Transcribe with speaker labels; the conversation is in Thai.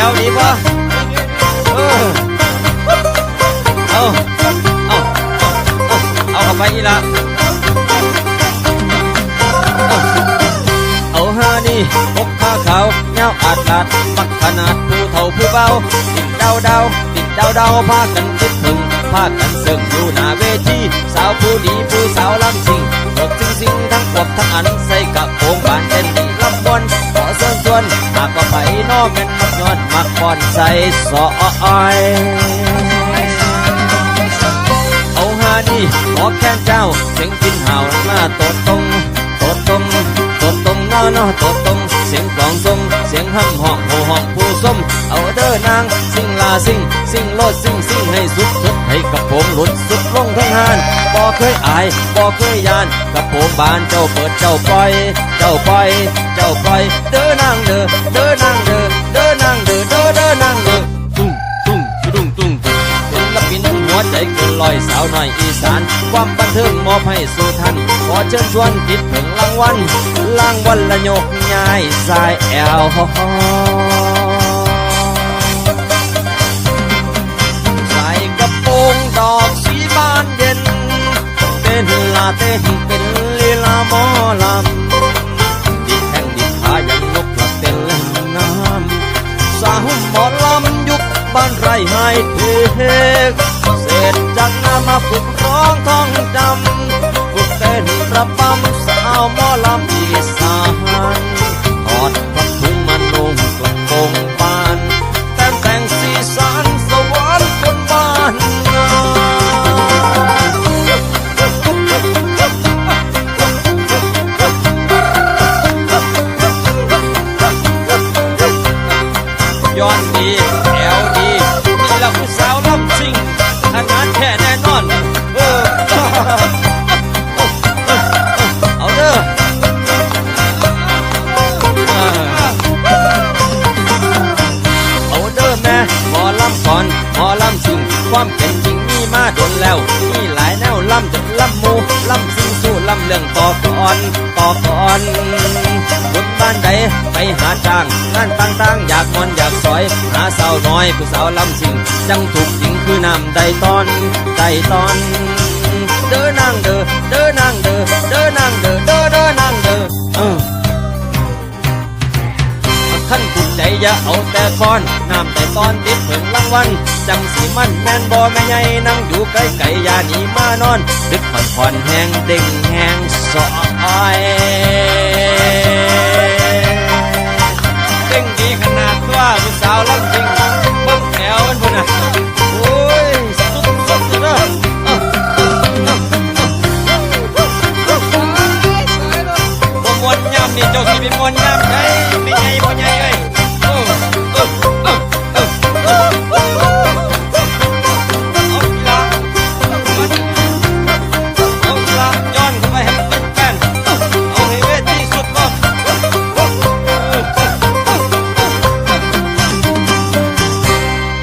Speaker 1: วดีป่ะเอาเข้าไปอีละเอาฮานี่พกผ้าขาวเงาอาดลาดมักขนาดผู้เฒ่าผู้เบาติดดาวพากันคิดถึงพากันเสริมอยู่หน้าเวทีสาวผู้ดีผู้สาวลำซิงเบิกซิงทั้งกบทั้งอันใส่กะโปงบานเต้นดีลำบวนขอเชิญชวนหากว่าไปน้อแม่นมักย้อนมักก่อนใส่ซอยเอาฮานี่ขอแค้นเจ้าเสียงกินห่าวหน้าโตตรงน้อโตตรงเสียงกลองทรงเสียงห้ำห้องโหห้องผู้ส้มเอาเด้อนางซิงลาซิงโลดซิงให้สุดให้กระโปรงหลุดสุดลงทั้งหานบ่เคยอายบ่เคยยานกระโปรงบานเจ้าเปิดเจ้าปล่อยเด้อนางเด้อนางเด้อนางเด้ตุ้งศิลปินหัวใจเกินลอยสาวน้อยอีสานความบันเทิงมอบให้สู่ท่านขอเชิญชวนคิดถึงรางวัลละยกย้ายสายแอลใส่กระโปรงดอกสีบานเย็นเป็นเป็นลีลาหมอลำดิแข้งดิขายังนกหลับเต้นเล่นน้ำสาวหมอลำยุคบ้านไรให้เทกเสร็จจากน้ำมาฝึกร้องท่องจำฝึกเต้นระบำสาวหมอลำอีสานถอดพระถุงมานุ่งกระโปรงบานแต่งสีสันสวรรค์บนบ้านย้อนดีแอวดีนี่ละผู้สาวลำซิ่งขนาดแค่แน่นอนเอาเด้อเอาเด้อแม่หมอลำก่อนหมอลำซิ่งความเป็นจริงมีมาโดนแล้วมีหลายแนวลำจนลำมูลำซิ่งสู้ลำเรื่องต่อก่อนบุญบ้านใดไปหาจ้างงานต่างๆอยากมอนอยากสอยหาสาวน้อยผู้สาวลำซิ่งจังถูกจริงคือน้ำใดตอนเด้อนางเด้อนางเด้ขั้นถูกใจอย่าเอาแต่คอนน้ำแต่ตอนติดเพิ่งรางวัลจังสีมันแม่นบ่แม่ใหญ่นั่งอยู่ไกลอย่าหนีมานอนดึกผ่อนแห้งเด้งแห้งซอย